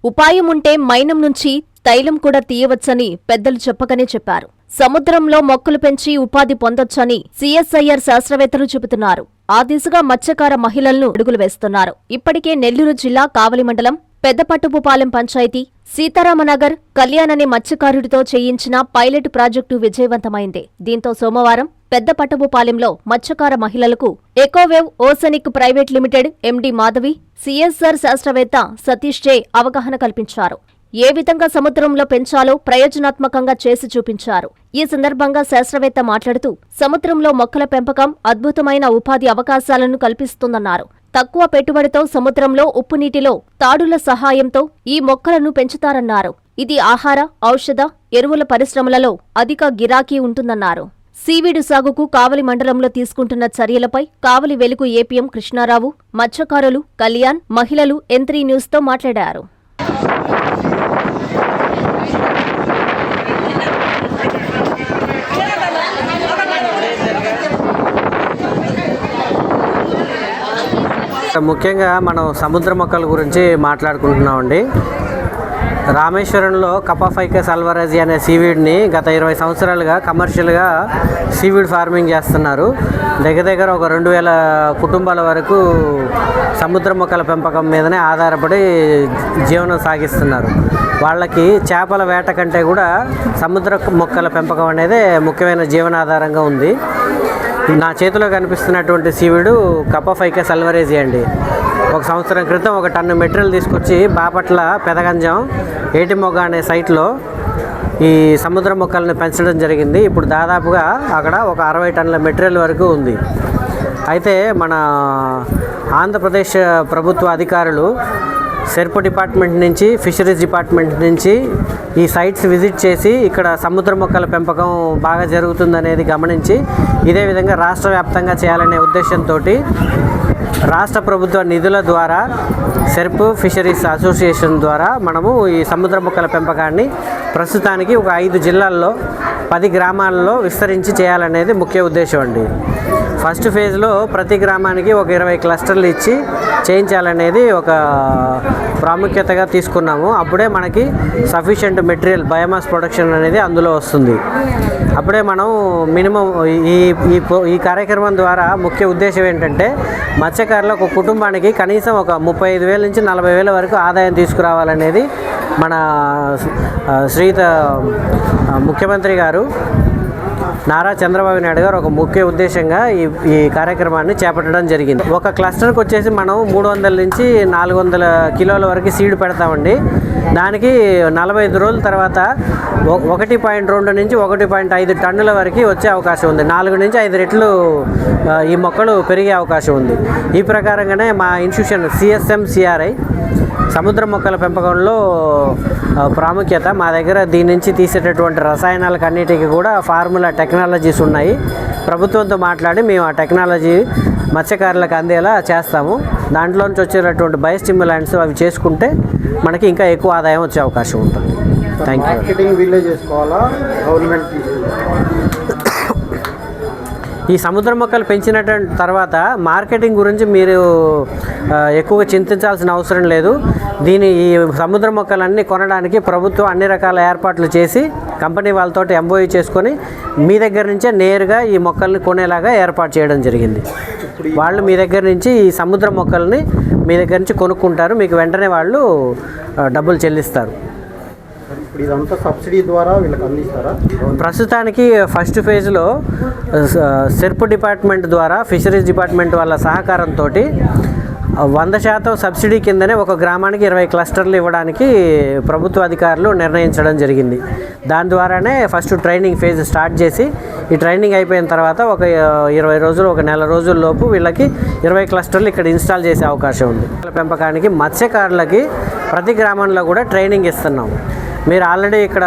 ఉపాయం ఉంటే మైనం నుంచి తైలం కూడా తీయవచ్చని పెద్దలు చెప్పకనే చెప్పారు. సముద్రంలో మొక్కలు పెంచి ఉపాధి పొందొచ్చని సిఎస్ఐఆర్ శాస్త్రవేత్తలు చెబుతున్నారు. ఆ దిశగా మత్స్యకార మహిళలను అడుగులు వేస్తున్నారు. ఇప్పటికే నెల్లూరు జిల్లా కావలి మండలం పెద్దపట్టుపుపాలెం పంచాయతీ సీతారామనగర్ కళ్యాణ్ అనే మత్స్యకారుడితో చేయించిన పైలట్ ప్రాజెక్టు విజయవంతమైంది. దీంతో సోమవారం పెద్దపట్టుపుపాలెంలో మత్స్యకార మహిళలకు Ecowave oceanic private limited MD Madhavi, CSR శాస్త్రవేత్త సతీష్ జే అవగాహన కల్పించారు. ఏ విధంగా సముద్రంలో పెంచాలో ప్రయోజనాత్మకంగా చేసి చూపించారు. ఈ సందర్భంగా శాస్త్రవేత్త మాట్లాడుతూ సముద్రంలో మొక్కల పెంపకం అద్భుతమైన ఉపాధి అవకాశాలను కల్పిస్తుందన్నారు. తక్కువ పెట్టుబడితో సముద్రంలో ఉప్పు నీటిలో తాడుల సహాయంతో ఈ మొక్కలను పెంచుతారన్నారు. ఇది ఆహార, ఔషధ, ఎరువుల పరిశ్రమలలో అధిక గిరాకీ ఉంటుందన్నారు. సీవీడు సాగుకు కావలి మండలంలో తీసుకుంటున్న చర్యలపై కావలి వెలుగు ఏపీఎం కృష్ణారావు, మత్స్యకారులు, కళ్యాణ్, మహిళలు N3 న్యూస్తో మాట్లాడారు. ముఖ్యంగా మనం సముద్ర మొక్కల గురించి మాట్లాడుకుంటున్నామండి. రామేశ్వరంలో కపాఫైకస్ అల్వరాజీ అనే సీవీడ్ని గత 20 సంవత్సరాలుగా కమర్షియల్గా సీవీడ్ ఫార్మింగ్ చేస్తున్నారు. దగ్గర ఒక 2000 కుటుంబాల వరకు సముద్ర మొక్కల పెంపకం మీదనే ఆధారపడి జీవనం సాగిస్తున్నారు. వాళ్ళకి చేపల వేట కంటే కూడా సముద్ర మొక్కల పెంపకం అనేది ముఖ్యమైన జీవనాధారంగా ఉంది. నా చేతిలో కనిపిస్తున్నటువంటి సీవీడు కపాఫైకస్ అల్వరాజీ అండి. ఒక సంవత్సరం క్రితం ఒక టన్ను మెటీరియల్ తీసుకొచ్చి బాపట్ల పెదగంజం ఏటిమొగ్గ అనే సైట్లో ఈ సముద్ర మొక్కలను పెంచడం జరిగింది. ఇప్పుడు దాదాపుగా అక్కడ ఒక 60 టన్నుల మెటీరియల్ వరకు ఉంది. అయితే మన ఆంధ్రప్రదేశ్ ప్రభుత్వ అధికారులు సెర్ప్ డిపార్ట్మెంట్ నుంచి, ఫిషరీస్ డిపార్ట్మెంట్ నుంచి ఈ సైట్స్ విజిట్ చేసి ఇక్కడ సముద్ర మొక్కల పెంపకం బాగా జరుగుతుందనేది గమనించి ఇదే విధంగా రాష్ట్ర వ్యాప్తంగా చేయాలనే ఉద్దేశంతో రాష్ట్ర ప్రభుత్వ నిధుల ద్వారా సెర్ప్ ఫిషరీస్ అసోసియేషన్ ద్వారా మనము ఈ సముద్ర మొక్కల పెంపకాన్ని ప్రస్తుతానికి ఒక 5 జిల్లాల్లో 10 గ్రామాల్లో విస్తరించి చేయాలనేది ముఖ్య ఉద్దేశం అండి. ఫస్ట్ ఫేజ్లో ప్రతి గ్రామానికి ఒక 20 క్లస్టర్లు ఇచ్చి చేయించాలనేది ఒక ప్రాముఖ్యతగా తీసుకున్నాము. అప్పుడే మనకి సఫిషియెంట్ మెటీరియల్ బయోమాస్ ప్రొడక్షన్ అనేది అందులో వస్తుంది. అప్పుడే మనం మినిమం ఈ కార్యక్రమం ద్వారా ముఖ్య ఉద్దేశం ఏంటంటే మత్స్యకారుల ఒక కుటుంబానికి కనీసం ఒక 35,000 నుంచి 40,000 వరకు ఆదాయం తీసుకురావాలనేది మన శ్రీయుత ముఖ్యమంత్రి గారు నారా చంద్రబాబు నాయుడు గారు ఒక ముఖ్య ఉద్దేశంగా ఈ కార్యక్రమాన్ని చేపట్టడం జరిగింది. ఒక క్లస్టర్కి వచ్చేసి మనం 300 నుంచి 400 కిలోల వరకు సీడ్ పెడతామండి. దానికి 45 రోజుల తర్వాత 1.2 నుంచి 1.5 టన్నుల వరకు వచ్చే అవకాశం ఉంది. 4 నుంచి 5 రెట్లు ఈ మొక్కలు పెరిగే అవకాశం ఉంది. ఈ ప్రకారంగానే మా ఇన్స్టిట్యూషన్ CSMCRI సముద్ర మొక్కల పెంపకంలో ప్రాముఖ్యత. మా దగ్గర దీని నుంచి తీసేటటువంటి రసాయనాలకు అన్నిటికీ కూడా ఫార్ములా టెక్నాలజీస్ ఉన్నాయి. ప్రభుత్వంతో మాట్లాడి మేము ఆ టెక్నాలజీ మత్స్యకారులకు అందేలా చేస్తాము. దాంట్లో నుంచి వచ్చేటటువంటి బయోస్టిమ్యులాంట్స్ అవి చేసుకుంటే మనకి ఇంకా ఎక్కువ ఆదాయం వచ్చే అవకాశం ఉంటుంది. Thank you. ఈ సముద్ర మొక్కలు పెంచిన తర్వాత మార్కెటింగ్ గురించి మీరు ఎక్కువగా చింతించాల్సిన అవసరం లేదు. ఈ సముద్ర మొక్కలన్నీ కొనడానికి ప్రభుత్వం అన్ని రకాల ఏర్పాట్లు చేసి కంపెనీ వాళ్ళతో MOU చేసుకొని మీ దగ్గర నుంచే నేరుగా ఈ మొక్కల్ని కొనేలాగా ఏర్పాటు చేయడం జరిగింది. వాళ్ళు మీ దగ్గర నుంచి ఈ సముద్ర మొక్కల్ని మీ దగ్గర నుంచి కొనుక్కుంటారు. మీకు వెంటనే వాళ్ళు డబ్బులు చెల్లిస్తారు. ఇదంతా సబ్సిడీ ద్వారా వీళ్ళకి అందిస్తారా? ప్రస్తుతానికి ఫస్ట్ ఫేజ్లో సెర్ప్ డిపార్ట్మెంట్ ద్వారా ఫిషరీస్ డిపార్ట్మెంట్ వాళ్ళ సహకారంతో 100% సబ్సిడీ కిందనే ఒక గ్రామానికి 20 క్లస్టర్లు ఇవ్వడానికి ప్రభుత్వ అధికారులు నిర్ణయించడం జరిగింది. దాని ద్వారానే ఫస్ట్ ట్రైనింగ్ ఫేజ్ స్టార్ట్ చేసి ఈ ట్రైనింగ్ అయిపోయిన తర్వాత ఒక 20 రోజులు, ఒక నెల రోజుల్లోపు వీళ్ళకి 20 క్లస్టర్లు ఇక్కడ ఇన్స్టాల్ చేసే అవకాశం ఉంది. పెంపకానికి మత్స్యకారులకి ప్రతి గ్రామంలో కూడా ట్రైనింగ్ ఇస్తున్నాం. మీరు ఆల్రెడీ ఇక్కడ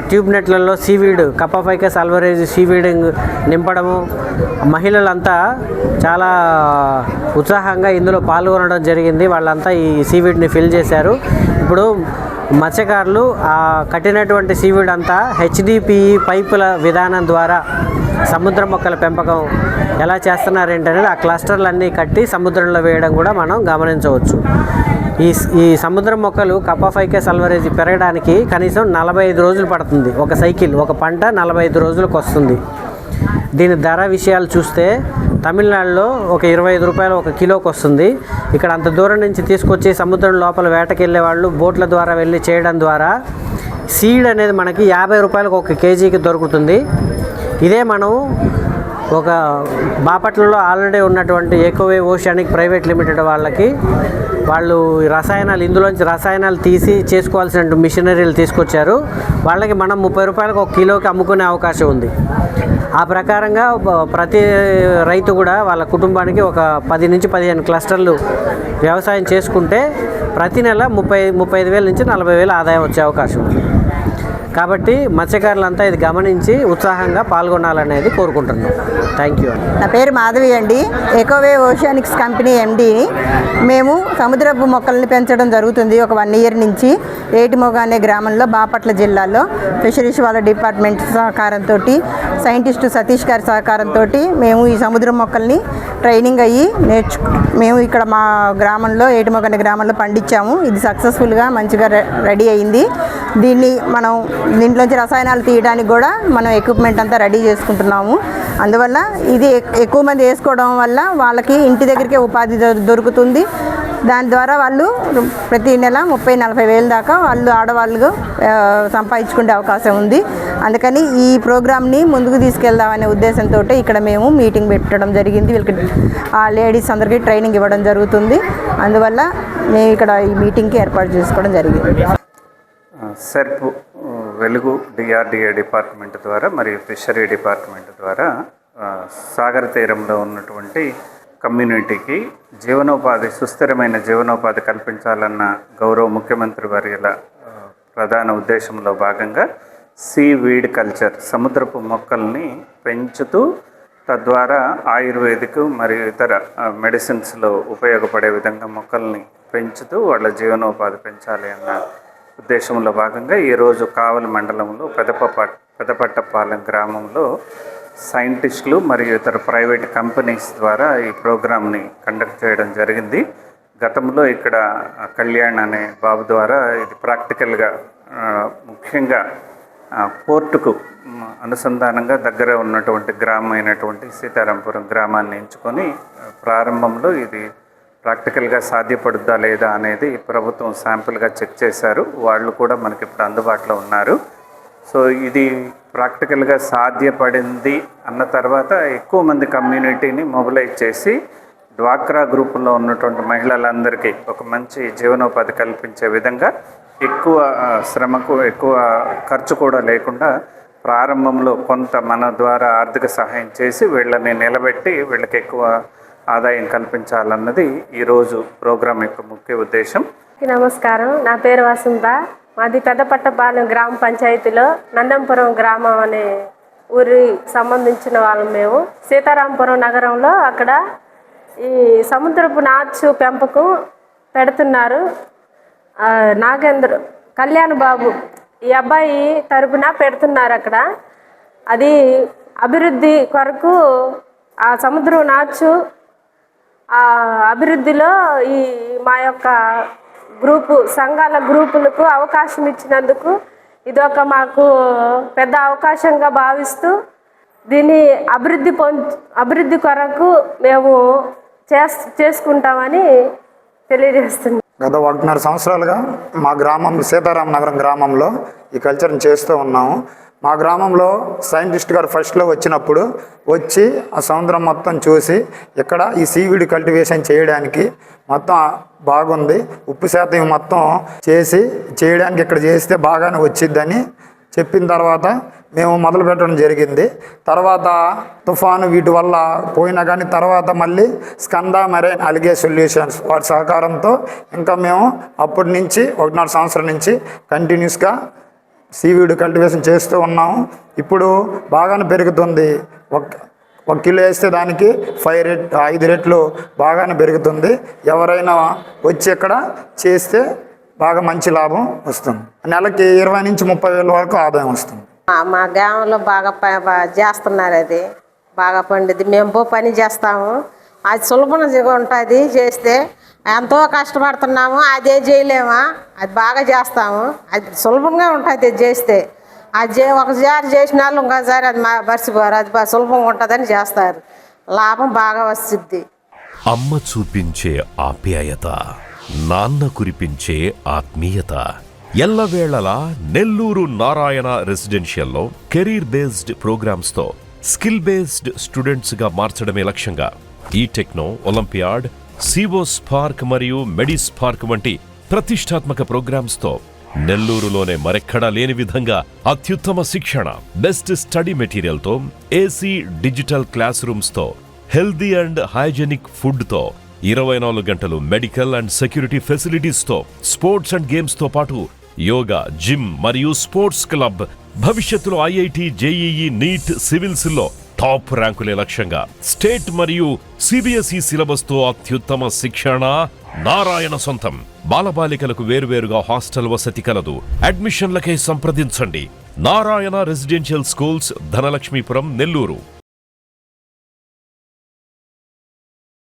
ట్యూబ్ నెట్లలో సీవీడ్ కపాఫైకస్ అల్వరాజీ సీవీడింగ్ నింపడము, మహిళలంతా చాలా ఉత్సాహంగా ఇందులో పాల్గొనడం జరిగింది. వాళ్ళంతా ఈ సీవీడ్ని ఫిల్ చేశారు. ఇప్పుడు మత్స్యకారులు ఆ కట్టినటువంటి సీవీడ్ అంతా హెచ్డిపిఈ పైపుల విధానం ద్వారా సముద్ర మొక్కల పెంపకం ఎలా చేస్తున్నారేంటనేది ఆ క్లస్టర్లన్నీ కట్టి సముద్రంలో వేయడం కూడా మనం గమనించవచ్చు. ఈ సముద్ర మొక్కలు కప్పాఫైకస్ అల్వరేజి పెరగడానికి కనీసం 45 రోజులు పడుతుంది. ఒక సైకిల్, ఒక పంట 45 రోజులకు వస్తుంది. దీని ధర విషయాలు చూస్తే తమిళనాడులో ఒక 25 రూపాయలు ఒక కిలోకి వస్తుంది. ఇక్కడ అంత దూరం నుంచి తీసుకొచ్చి సముద్రం లోపల వేటకెళ్ళే వాళ్ళు బోట్ల ద్వారా వెళ్ళి చేయడం ద్వారా సీడ్ అనేది మనకి 50 రూపాయలకు ఒక కేజీకి దొరుకుతుంది. ఇదే మనం ఒక బాపట్లలో ఆల్రెడీ ఉన్నటువంటి ఎకోవేవ్ ఓషియానిక్ ప్రైవేట్ లిమిటెడ్ వాళ్ళు ఇందులోంచి రసాయనాలు తీసి చేసుకోవాల్సిన మిషనరీలు తీసుకొచ్చారు. వాళ్ళకి మనం 30 రూపాయలకు ఒక కిలోకి అమ్ముకునే అవకాశం ఉంది. ఆ ప్రకారంగా ప్రతి రైతు కూడా వాళ్ళ కుటుంబానికి ఒక 10 నుంచి 15 క్లస్టర్లు వ్యవసాయం చేసుకుంటే ప్రతి నెల 35,000 నుంచి 40,000 ఆదాయం వచ్చే అవకాశం ఉంది. కాబట్టి మత్స్యకారులంతా ఇది గమనించి ఉత్సాహంగా పాల్గొనాలనేది కోరుకుంటున్నాం. Thank you. నా పేరు మాధవి అండి. ఎకోవేవ్ ఓషియానిక్స్ కంపెనీ ఎండి. మేము సముద్రపు మొక్కల్ని పెంచడం జరుగుతుంది ఒక 1 ఇయర్ నుంచి. ఏటిమోగ అనే గ్రామంలో బాపట్ల జిల్లాలో ఫిషరీస్ వాళ్ళ డిపార్ట్మెంట్ సహకారంతో, సైంటిస్టు సతీష్ గారి సహకారంతో మేము ఈ సముద్ర మొక్కల్ని ట్రైనింగ్ అయ్యి మేము ఇక్కడ మా గ్రామంలో ఏటిమోగ అనే గ్రామంలో పండించాము. ఇది సక్సెస్ఫుల్గా మంచిగా రెడీ అయింది. దీంట్లోంచి రసాయనాలు తీయడానికి కూడా మనం ఎక్విప్మెంట్ అంతా రెడీ చేసుకుంటున్నాము. అందువల్ల ఇది ఎక్కువ మంది వేసుకోవడం వల్ల వాళ్ళకి ఇంటి దగ్గరికే ఉపాధి దొరుకుతుంది. దాని ద్వారా వాళ్ళు ప్రతి నెల 30-40 వేల దాకా ఆడవాళ్ళు సంపాదించుకునే అవకాశం ఉంది. అందుకని ఈ ప్రోగ్రామ్ని ముందుకు తీసుకెళ్దామనే ఉద్దేశంతో ఇక్కడ మేము మీటింగ్ పెట్టడం జరిగింది. వీళ్ళకి ఆ లేడీస్ అందరికీ ట్రైనింగ్ ఇవ్వడం జరుగుతుంది. అందువల్ల మేము ఇక్కడ ఈ మీటింగ్కి ఏర్పాటు చేసుకోవడం జరిగింది. సెర్ప్ వెలుగు డిఆర్డిఏ డిపార్ట్మెంట్ ద్వారా మరియు ఫిషరీ డిపార్ట్మెంట్ ద్వారా సాగర తీరంలో ఉన్నటువంటి కమ్యూనిటీకి సుస్థిరమైన జీవనోపాధి కల్పించాలన్న గౌరవ ముఖ్యమంత్రి వర్యుల ప్రధాన ఉద్దేశంలో భాగంగా సీవీడ్ కల్చర్, సముద్రపు మొక్కల్ని పెంచుతూ తద్వారా ఆయుర్వేదిక్ మరియు ఇతర మెడిసిన్స్లో ఉపయోగపడే విధంగా మొక్కల్ని పెంచుతూ వాళ్ళ జీవనోపాధి పెంచాలి అన్న ఉద్దేశంలో భాగంగా ఈరోజు కావలి మండలంలో పెదపట్టపాలెం గ్రామంలో సైంటిస్టులు మరియు ఇతర ప్రైవేట్ కంపెనీస్ ద్వారా ఈ ప్రోగ్రామ్ని కండక్ట్ చేయడం జరిగింది. గతంలో ఇక్కడ కళ్యాణ్ అనే బాబు ద్వారా ఇది ప్రాక్టికల్గా ముఖ్యంగా పోర్టుకు అనుసంధానంగా దగ్గర ఉన్నటువంటి గ్రామం అయినటువంటి సీతారాంపురం గ్రామాన్ని ఎంచుకొని ప్రారంభంలో ఇది ప్రాక్టికల్గా సాధ్యపడుద్దా లేదా అనేది ప్రభుత్వం శాంపుల్గా చెక్ చేశారు. వాళ్ళు కూడా మనకి ఇప్పుడు అందుబాటులో ఉన్నారు. సో ఇది ప్రాక్టికల్గా సాధ్యపడింది అన్న తర్వాత ఎక్కువ మంది కమ్యూనిటీని మొబిలైజ్ చేసి డ్వాక్రా గ్రూపుల్లో ఉన్నటువంటి మహిళలందరికీ ఒక మంచి జీవనోపాధి కల్పించే విధంగా ఎక్కువ శ్రమకు ఎక్కువ ఖర్చు కూడా లేకుండా ప్రారంభంలో కొంత మన ద్వారా ఆర్థిక సహాయం చేసి వీళ్ళని నిలబెట్టి వీళ్ళకి ఎక్కువ ఆదాయం కల్పించాలన్నది ఈరోజు ప్రోగ్రాం యొక్క ముఖ్య ఉద్దేశం. నమస్కారం, నా పేరు వసంత. మాది పెద్దపట్టపాలెం గ్రామ పంచాయతీలో నందంపురం గ్రామం అనే ఊరి సంబంధించిన వాళ్ళం. మేము సీతారాంపురం నగరంలో అక్కడ ఈ సముద్రపు నాచు పెంపకం పెడుతున్నారు. కళ్యాణ్ బాబు ఈ అబ్బాయి తరపున పెడుతున్నారు అక్కడ. అది అభివృద్ధి కొరకు ఆ సముద్రం నాచు ఆ అభివృద్ధిలో ఈ మా యొక్క సంఘాల గ్రూపులకు అవకాశం ఇచ్చినందుకు ఇదొక మాకు పెద్ద అవకాశంగా భావిస్తూ దీన్ని అభివృద్ధి కొరకు మేము చేసుకుంటామని తెలియజేస్తున్నాం. గత 1.5 సంవత్సరాలుగా మా గ్రామం సీతారాం నగరం గ్రామంలో ఈ కల్చర్ని చేస్తూ ఉన్నాము. మా గ్రామంలో సైంటిస్ట్ గారు ఫస్ట్లో వచ్చినప్పుడు వచ్చి ఆ సముద్రం మొత్తం చూసి ఇక్కడ ఈ సీవీడ్ కల్టివేషన్ చేయడానికి మొత్తం బాగుంది, ఉప్పు శాతం మొత్తం చేయడానికి ఇక్కడ చేస్తే బాగానే వచ్చిద్దని చెప్పిన తర్వాత మేము మొదలు పెట్టడం జరిగింది. తర్వాత తుఫాను వీటి వల్ల పోయినా కానీ తర్వాత మళ్ళీ స్కంద మెరైన్ అలిగే సొల్యూషన్స్ వాటి సహకారంతో ఇంకా మేము అప్పటి నుంచి 1.5 సంవత్సరం నుంచి కంటిన్యూస్గా సీవీడ్ కల్టివేషన్ చేస్తూ ఉన్నాము. ఇప్పుడు బాగానే పెరుగుతుంది. ఒక కిలో వేస్తే దానికి 5 రెట్లు బాగానే పెరుగుతుంది. ఎవరైనా వచ్చి ఇక్కడ చేస్తే బాగా మంచి లాభం వస్తుంది. నెలకి 20 నుంచి 30 వేల వరకు ఆదాయం వస్తుంది. మా గ్రామంలో బాగా చేస్తున్నారు, అది బాగా పండుద్ది. మేము పని చేస్తాము, అది సులభంగా ఉంటుంది. చేస్తే ఎంతో కష్టపడుతున్నాము, అదే చేయలేమా, అది బాగా చేస్తాము. అది సులభంగా ఉంటుంది చేస్తే. అది ఒకసారి చేసిన వాళ్ళు ఇంకోసారి అది మర్చిపోరు. అది సులభంగా ఉంటుందని చేస్తారు, లాభం బాగా వస్తుంది. అమ్మ చూపించే ఆప్యాయత, నాన్న కురిపించే ఆత్మీయత. ఎల్లవేళలా నెల్లూరు నారాయణ రెసిడెన్షియల్లో కెరీర్ బేస్డ్ ప్రోగ్రామ్స్ తో స్కిల్ బేస్డ్ స్టూడెంట్స్ గా మార్చడమే లక్ష్యంగా ఈ టెక్నో, ఒలింపియాడ్, సివో స్పార్క్ మరియు మెడి స్పార్క్ వంటి ప్రతిష్టాత్మక ప్రోగ్రామ్స్ తో నెల్లూరులోనే మరెక్కడా లేని విధంగా అత్యుత్తమ శిక్షణ, బెస్ట్ స్టడీ మెటీరియల్ తో, ఏసీ డిజిటల్ క్లాస్ రూమ్స్ తో, హెల్దీ అండ్ హైజెనిక్ ఫుడ్ తో, 24 గంటలు మెడికల్ అండ్ సెక్యూరిటీ ఫెసిలిటీస్ తో, స్పోర్ట్స్ అండ్ గేమ్స్ తో పాటు యోగా, జిమ్ మరియు స్పోర్ట్స్ క్లబ్. భవిష్యత్తులో ఐఐటి, జేఈఈ, నీట్, సివిల్స్ లో టాప్ ర్యాంకులే లక్ష్యంగా స్టేట్ మరియు సిబిఎస్ఈ సిలబస్ తో అత్యుత్తమ శిక్షణ నారాయణ సొంతం. బాలబాలికలకు వేరువేరుగా హాస్టల్ వసతి కలదు. అడ్మిషన్లకై సంప్రదించండి. Narayana residential schools, Dhanalakshmipuram, Nellore.